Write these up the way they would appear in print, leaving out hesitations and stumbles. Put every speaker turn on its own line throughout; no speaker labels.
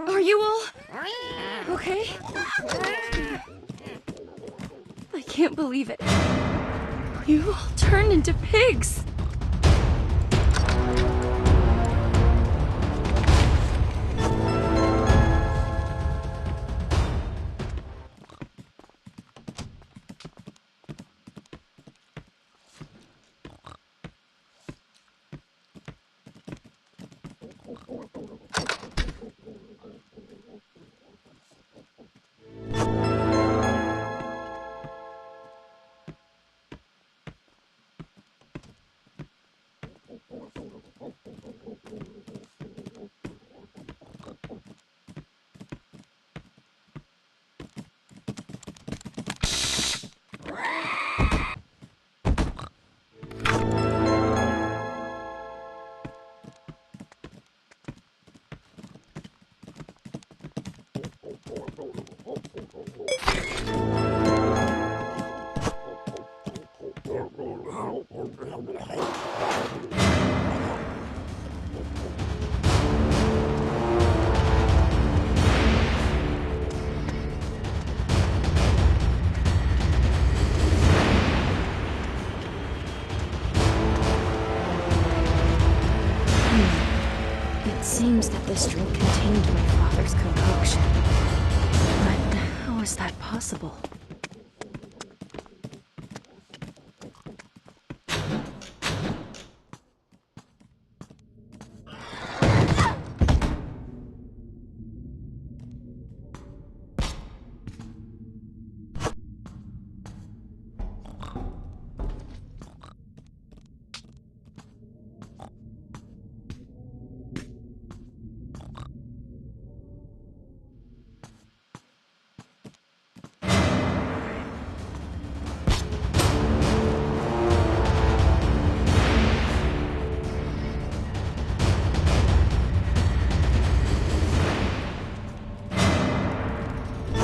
Are you all okay? I can't believe it. You all turned into pigs. It seems that this drink contained my father's concoction. But how is that possible?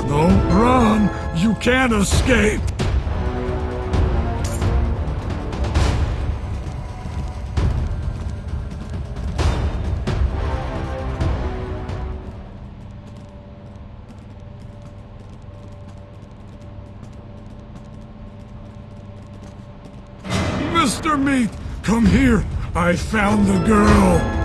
No, run! You can't escape! Mr. Meat, come here! I found the girl!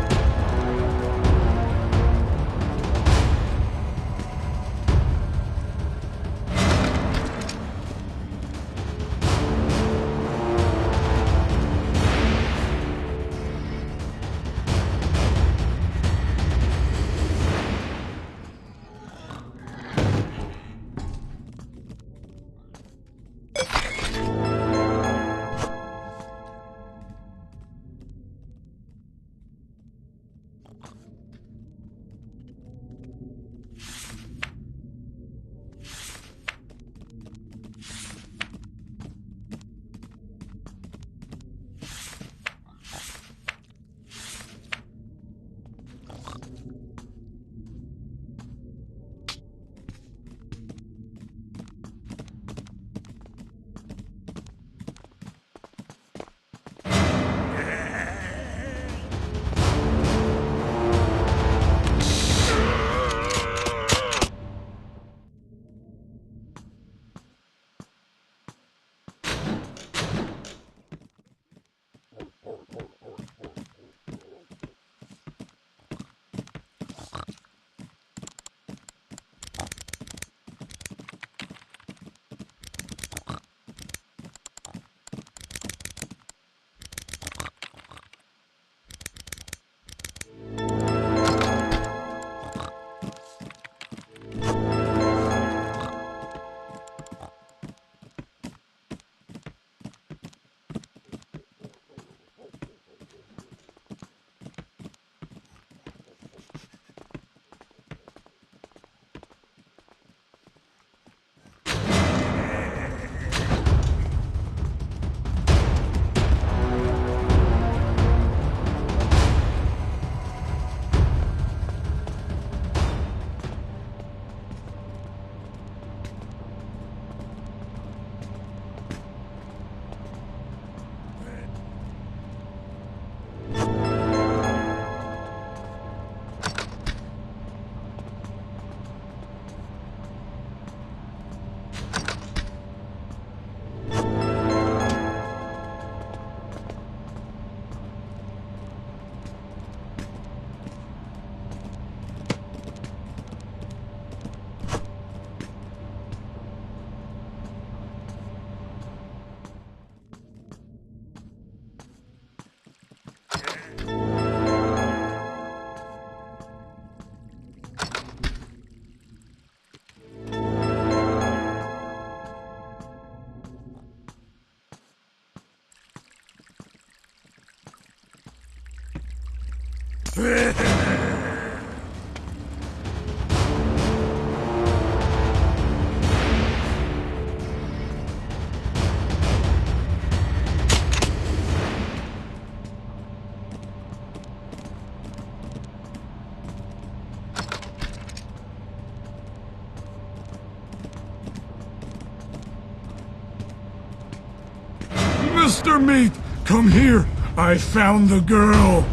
Mr. Meat, come here. I found the girl.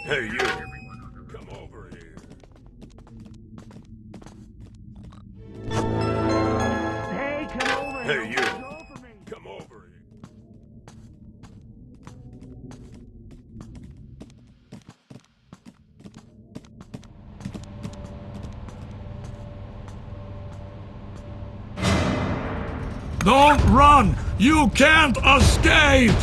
Hey, you! Come over here.
Hey, come over here.
Hey, you! Come over here.
Don't run! You can't escape!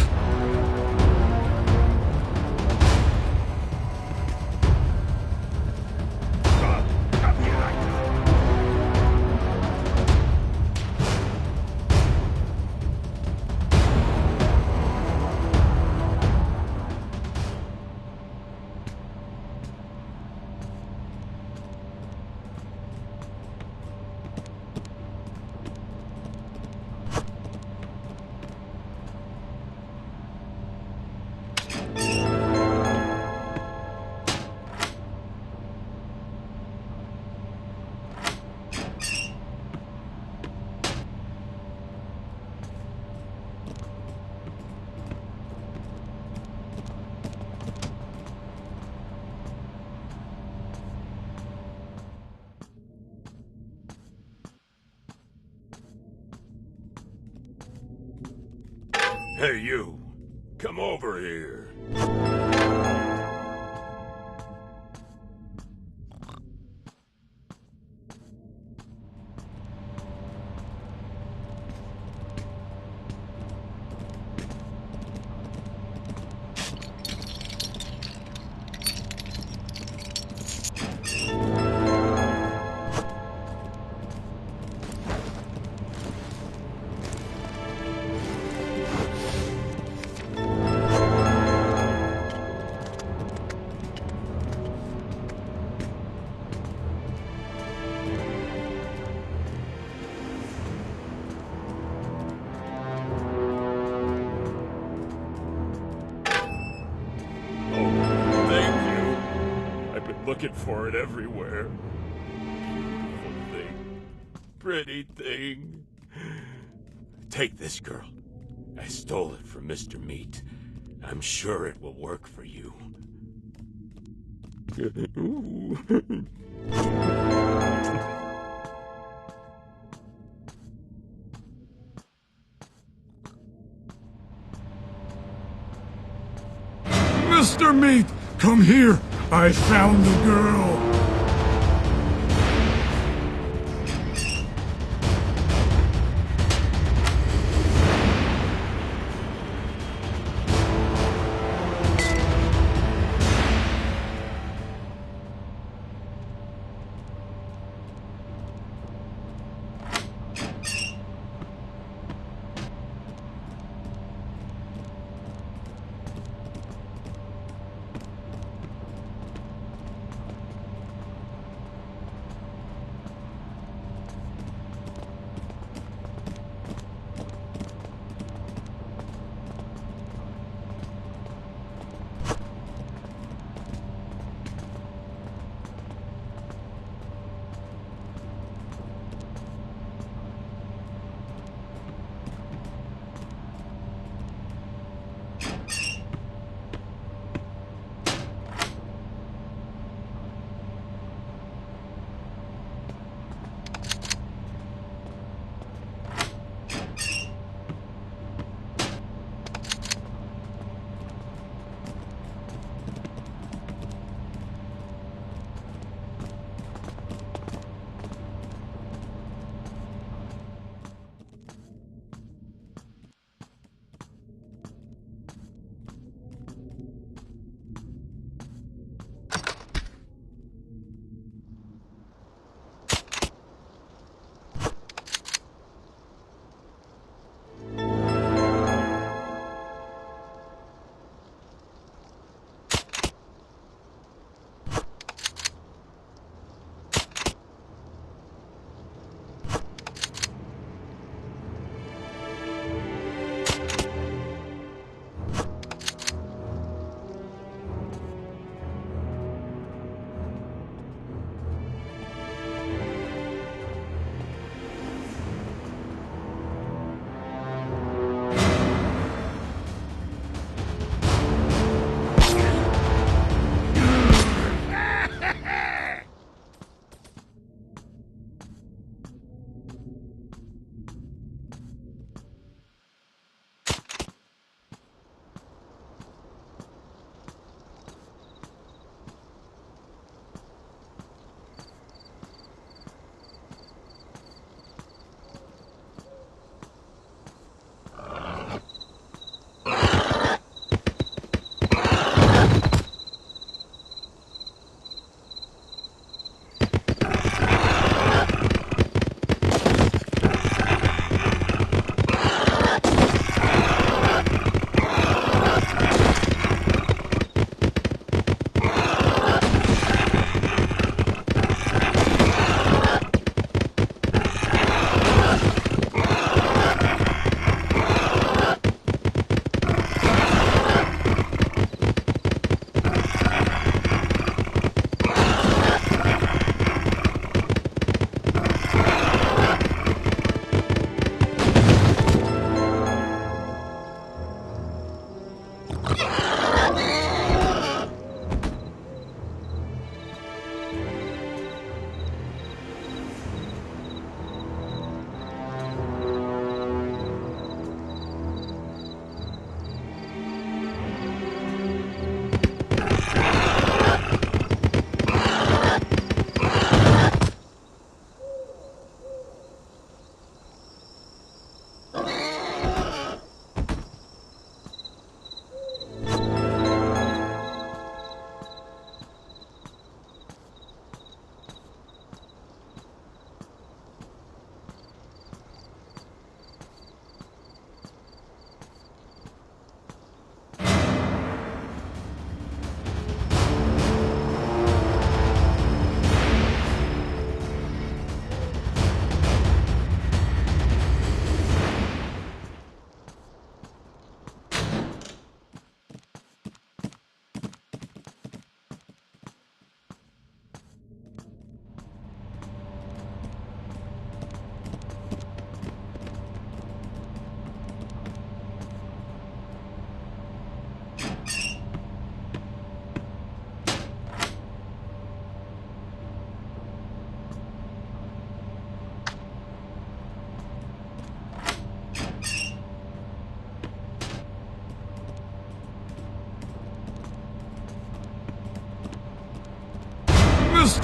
Hey, you! Come over here. looking for it everywhere. Beautiful thing. Pretty thing. Take this, girl. I stole it from Mr. Meat. I'm sure it will work for you.
Mr. Meat, come here. I found the girl.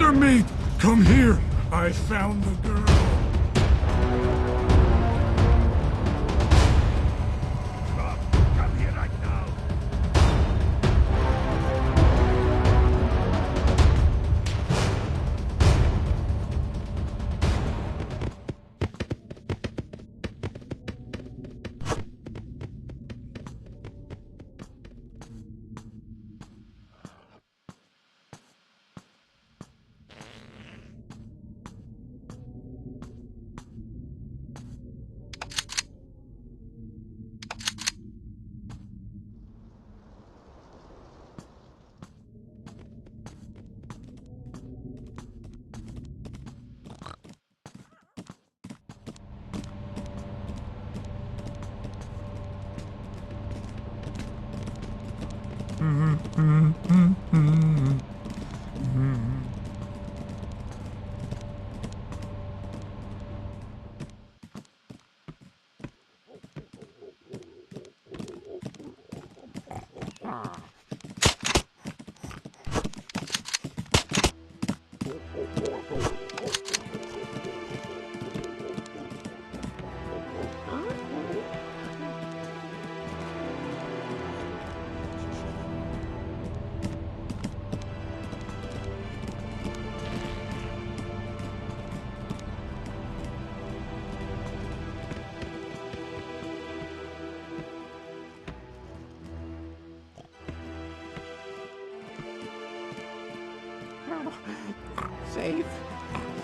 Mr. Meat, come here! I found the girl!
Stop! Come here right now!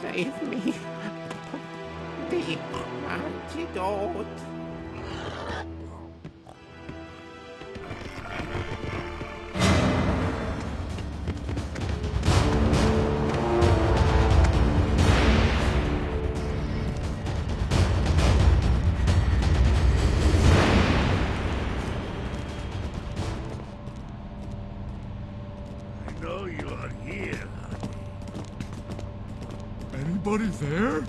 Save me. The antidote.
I know you are here.
Anybody there?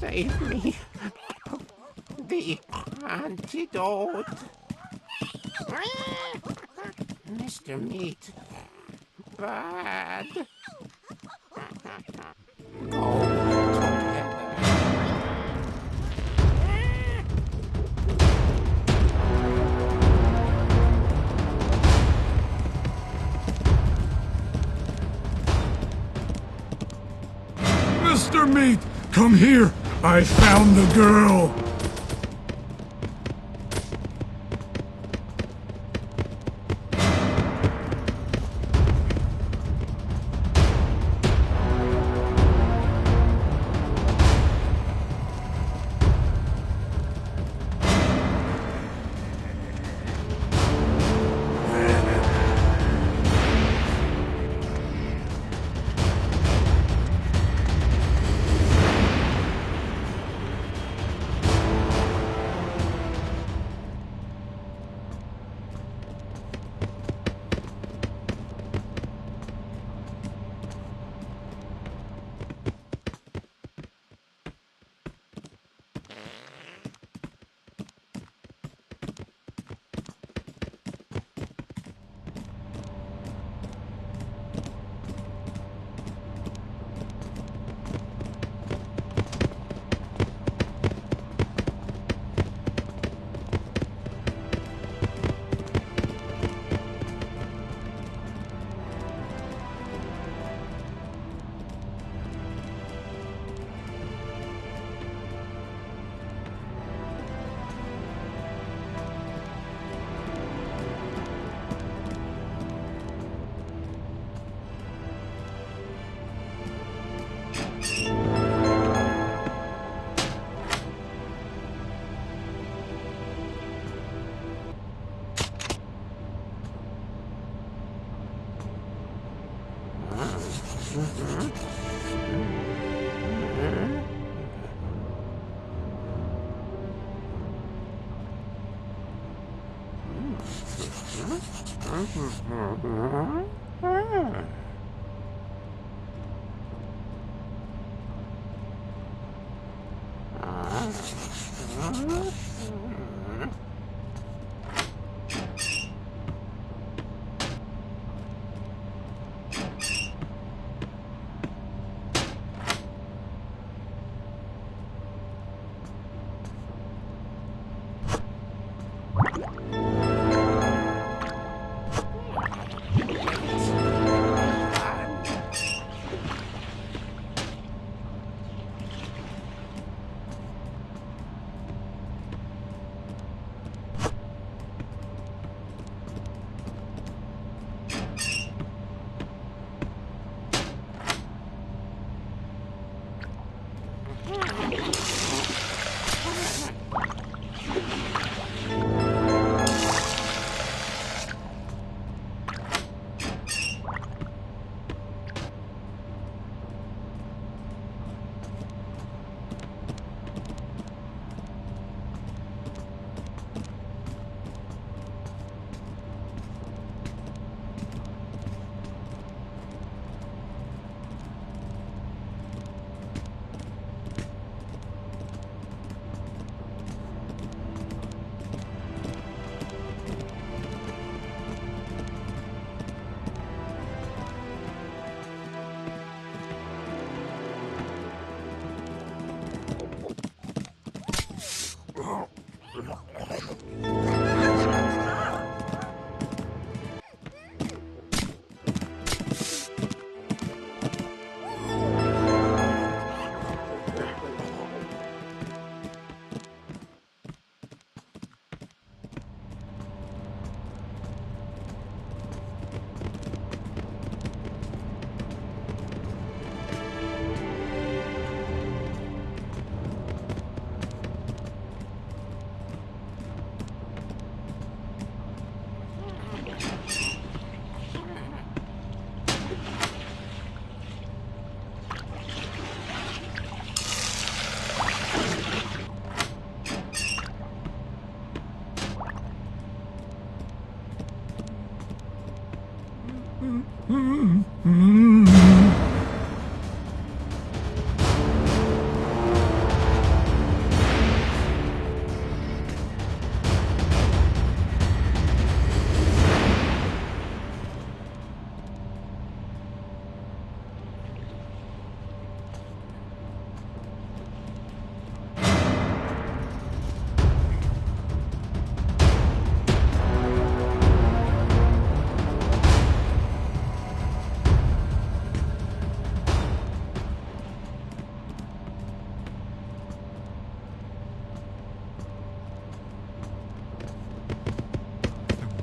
Save me. The antidote. Mr. Meat. Bad. Go together.
Mr. Meat, come here! I found the girl!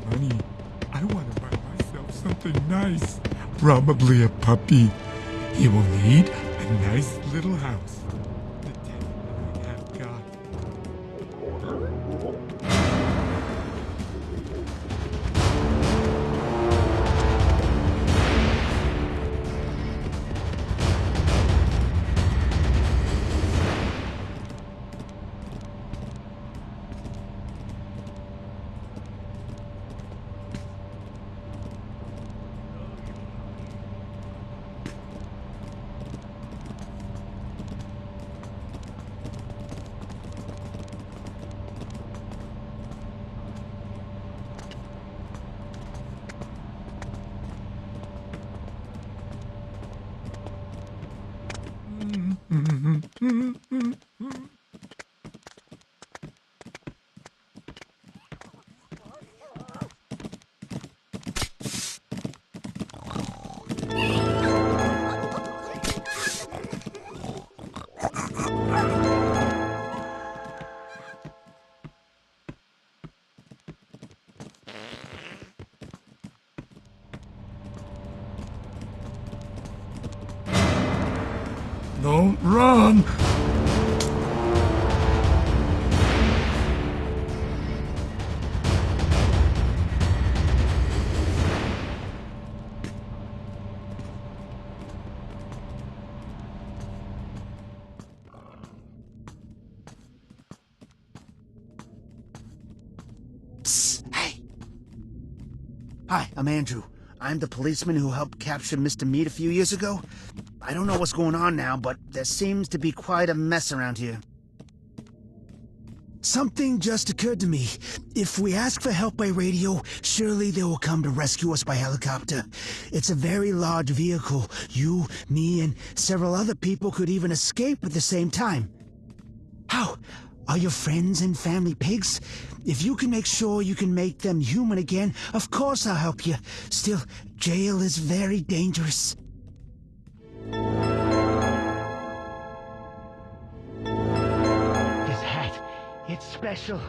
Money. I want to buy myself something nice. Probably a puppy. He will need a nice little house. The debt I have got. Don't run!
Hi, I'm Andrew. I'm the policeman who helped capture Mr. Meat a few years ago. I don't know what's going on now, but there seems to be quite a mess around here. Something just occurred to me. If we ask for help by radio, surely they will come to rescue us by helicopter. It's a very large vehicle. You, me, and several other people could even escape at the same time. How? Are your friends and family pigs? If you can make sure you can make them human again, of course I'll help you. Still, jail is very dangerous. This hat, it's special.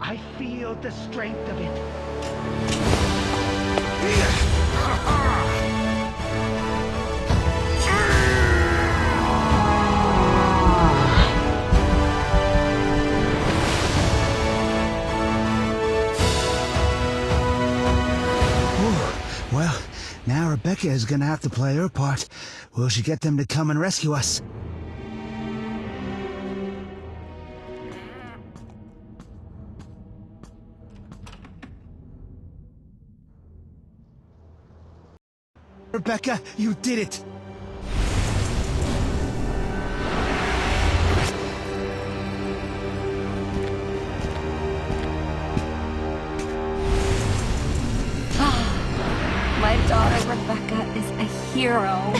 I feel the strength of it. Well, now Rebecca is gonna have to play her part. Will she get them to come and rescue us? Rebecca, you did it!
My daughter Rebecca is a hero.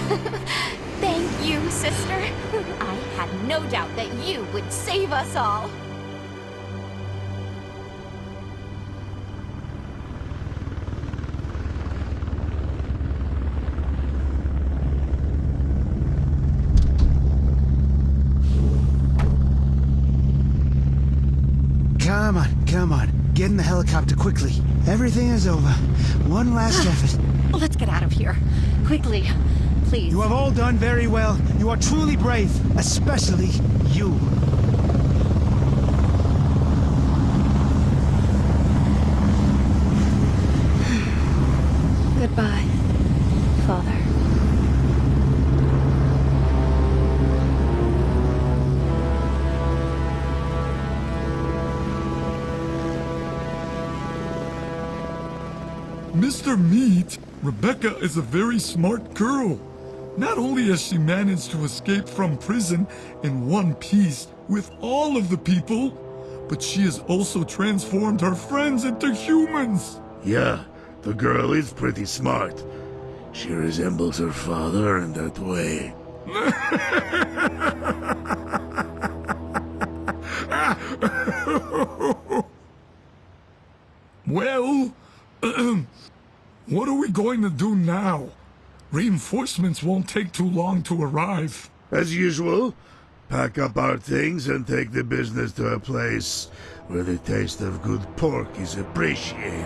Thank you, sister. I had no doubt that you would save us all.
Come on. Get in the helicopter quickly. Everything is over. One last effort.
Let's get out of here. Quickly, please.
You have all done very well. You are truly brave. Especially you.
Goodbye, Father.
Mr. Meat, Rebecca is a very smart girl. Not only has she managed to escape from prison in one piece with all of the people, but she has also transformed her friends into humans.
Yeah, the girl is pretty smart. She resembles her father in that way.
Well, what are we going to do now? Reinforcements won't take too long to arrive.
As usual, pack up our things and take the business to a place where the taste of good pork is appreciated.